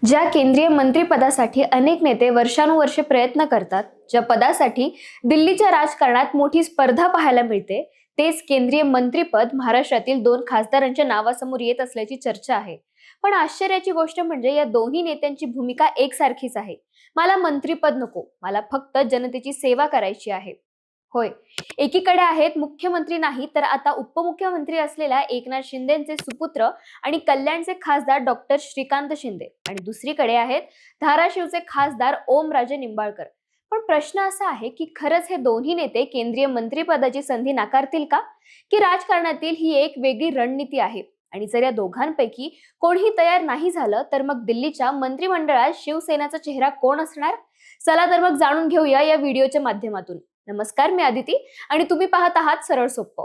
ज्या केंद्रीय मंत्रिपदासाठी अनेक नेते वर्षानुवर्षे प्रयत्न करतात, ज्या पदासाठी दिल्लीच्या राजकारणात मोठी स्पर्धा पाहायला मिळते, तेच केंद्रीय मंत्रिपद महाराष्ट्रातील दोन खासदारांच्या नावासमोर येत असल्याची चर्चा आहे. पण आश्चर्याची गोष्ट म्हणजे या दोन्ही नेत्यांची भूमिका एकसारखीच आहे. मला मंत्रिपद नको, मला फक्त जनतेची सेवा करायची आहे. होय, एकीकडे आहेत मुख्यमंत्री नाही तर आता उपमुख्यमंत्री असलेल्या एकनाथ शिंदेचे सुपुत्र आणि कल्याणचे खासदार डॉक्टर श्रीकांत शिंदे, आणि दुसरीकडे आहेत धाराशिवचे खासदार ओमराजे निंबाळकर. पण प्रश्न असा आहे की खरंच हे दोन्ही नेते केंद्रीय मंत्रिपदाची संधी नाकारतील का, की राजकारणातील ही एक वेगळी रणनीती आहे? आणि जर या दोघांपैकी कोणीही तयार नाही झालं तर मग दिल्लीच्या मंत्रिमंडळात शिवसेनेचा चेहरा कोण असणार? चला तर मग जाणून घेऊया या व्हिडिओच्या माध्यमातून. नमस्कार, मी आदिती आणि तुम्ही पाहत आहात सरळ सोप्प.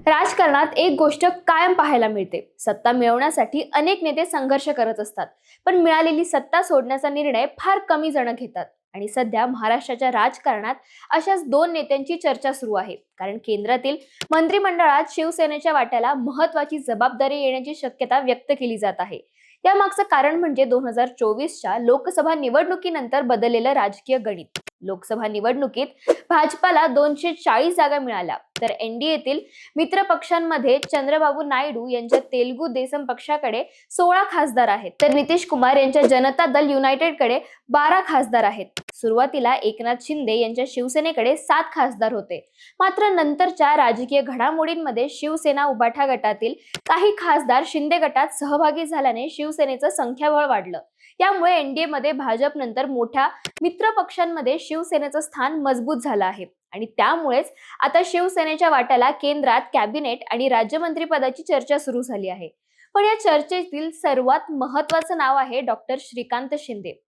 राजकारणात एक गोष्ट कायम पाहायला मिळते. सत्ता मिळवण्यासाठी अनेक नेते संघर्ष करत असतात, पण मिळालेली सत्ता सोडण्याचा निर्णय फार कमी जण घेतात. आणि सध्या महाराष्ट्राच्या राजकारणात अशाच दोन नेत्यांची चर्चा सुरू आहे. कारण केंद्रातील मंत्रिमंडळात शिवसेनेच्या वाट्याला महत्वाची जबाबदारी येण्याची शक्यता व्यक्त केली जात आहे. यामागचं कारण म्हणजे 2024च्या लोकसभा निवडणुकीनंतर बदललेलं राजकीय गणित. लोकसभा निवडणुकीत भाजपाला 240 जागा मिळाल्या, तर एनडीएतील मित्र पक्षांमध्ये चंद्रबाबू नायडू यांच्या तेलुगू देसम पक्षाकडे 16 खासदार आहेत, तर नितीश कुमार यांच्या जनता दल युनायटेडकडे 12 खासदार आहेत. सुरुवातीला एकनाथ शिंदे यांच्या शिवसेनेकडे 7 खासदार होते. मात्र नंतरच्या राजकीय घडामोडींमध्ये शिवसेना उभाठा गटातील काही खासदार शिंदे गटात सहभागी झाल्याने शिवसेनेचं संख्याबळ वाढलं. यामुळे एनडीए मध्ये भाजप नंतर मोठ्या मित्र पक्षांमध्ये शिवसेनेचं स्थान मजबूत झालं आहे. आणि त्यामुळेच आता शिवसेनेच्या वाट्याला केंद्रात कॅबिनेट आणि राज्यमंत्रीपदाची चर्चा सुरू झाली आहे. पण या चर्चेतील सर्वात महत्वाचं नाव आहे डॉक्टर श्रीकांत शिंदे.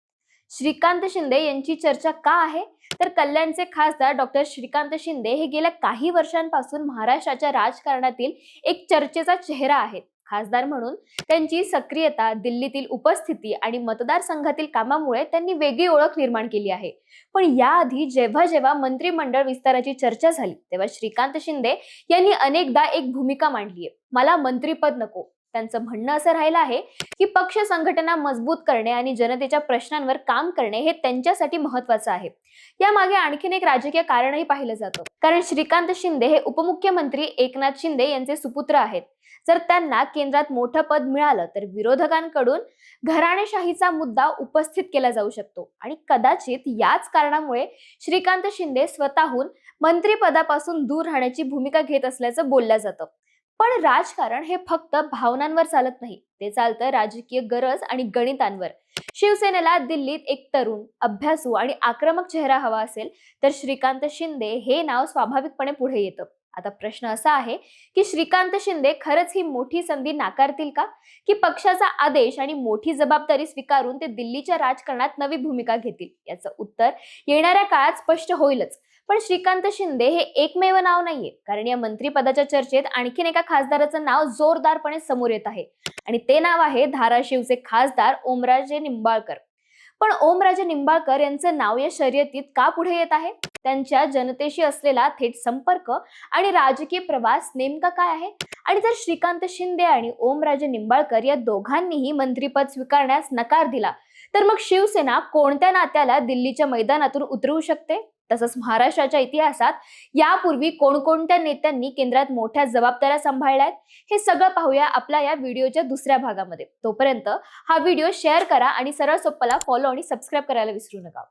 श्रीकांत शिंदे यांची चर्चा का आहे? तर कल्याणचे खासदार डॉक्टर श्रीकांत शिंदे हे गेल्या काही वर्षांपासून महाराष्ट्राच्या राजकारणातील एक चर्चेचा चेहरा आहेत. खासदार म्हणून त्यांची सक्रियता, दिल्लीतील उपस्थिती आणि मतदारसंघातील कामामुळे त्यांनी वेगळी ओळख निर्माण केली आहे. पण याआधी जेव्हा जेव्हा मंत्रिमंडळ विस्ताराची चर्चा झाली तेव्हा श्रीकांत शिंदे यांनी अनेकदा एक भूमिका मांडली आहे, मला मंत्रिपद नको. त्यांचं म्हणणं असं राहिलं आहे की पक्ष संघटना मजबूत करणे आणि जनतेच्या प्रश्नांवर काम करणे हे त्यांच्यासाठी महत्वाचं आहे. यामागे आणखीन एक राजकीय कारणही पाहिलं जातं. कारण श्रीकांत शिंदे हे उपमुख्यमंत्री एकनाथ शिंदे यांचे सुपुत्र आहेत. जर त्यांना केंद्रात मोठं पद मिळालं तर विरोधकांकडून घराणेशाहीचा मुद्दा उपस्थित केला जाऊ शकतो, आणि कदाचित याच कारणामुळे श्रीकांत शिंदे स्वतःहून मंत्रिपदापासून दूर राहण्याची भूमिका घेत असल्याचं बोललं जातं. पण राजकारण हे फक्त भावनांवर चालत नाही, ते चालतं राजकीय गरज आणि गणितांवर. शिवसेनेला दिल्लीत एक तरुण, अभ्यासू आणि आक्रमक चेहरा हवा असेल तर श्रीकांत शिंदे हे नाव स्वाभाविकपणे पुढे येतं. आता प्रश्न असा आहे की श्रीकांत शिंदे खरंच ही मोठी संधी नाकारतील का, की पक्षाचा आदेश आणि मोठी जबाबदारी स्वीकारून ते दिल्लीच्या राजकारणात नवी भूमिका घेतील? याचं उत्तर येणाऱ्या काळात स्पष्ट होईलच. पण श्रीकांत शिंदे हे एकमेव नाव नाहीये, कारण या मंत्रिपदाच्या चर्चेत आणखीन एका खासदाराचं नाव जोरदारपणे समोर येत आहे, आणि ते नाव आहे धाराशिवचे खासदार ओमराजे निंबाळकर. पण ओमराजे निंबाळकर यांचं नाव या शर्यतीत का पुढे येत आहे? त्यांच्या जनतेशी असलेला थेट संपर्क आणि राजकीय प्रवास नेमका काय आहे? आणि जर श्रीकांत शिंदे आणि ओमराजे निंबाळकर या दोघांनीही मंत्रिपद स्वीकारण्यास नकार दिला तर मग शिवसेना कोणत्या नात्याला दिल्लीच्या मैदानातून उतरवू शकते? तसंच महाराष्ट्राच्या इतिहासात यापूर्वी कोणकोणत्या नेत्यांनी केंद्रात मोठ्या जबाबदाऱ्या सांभाळल्या आहेत, हे सगळं पाहूया आपल्या या व्हिडिओच्या दुसऱ्या भागामध्ये. तोपर्यंत हा व्हिडिओ शेअर करा आणि सरळ सोप्पाला फॉलो आणि सबस्क्राईब करायला विसरू नका.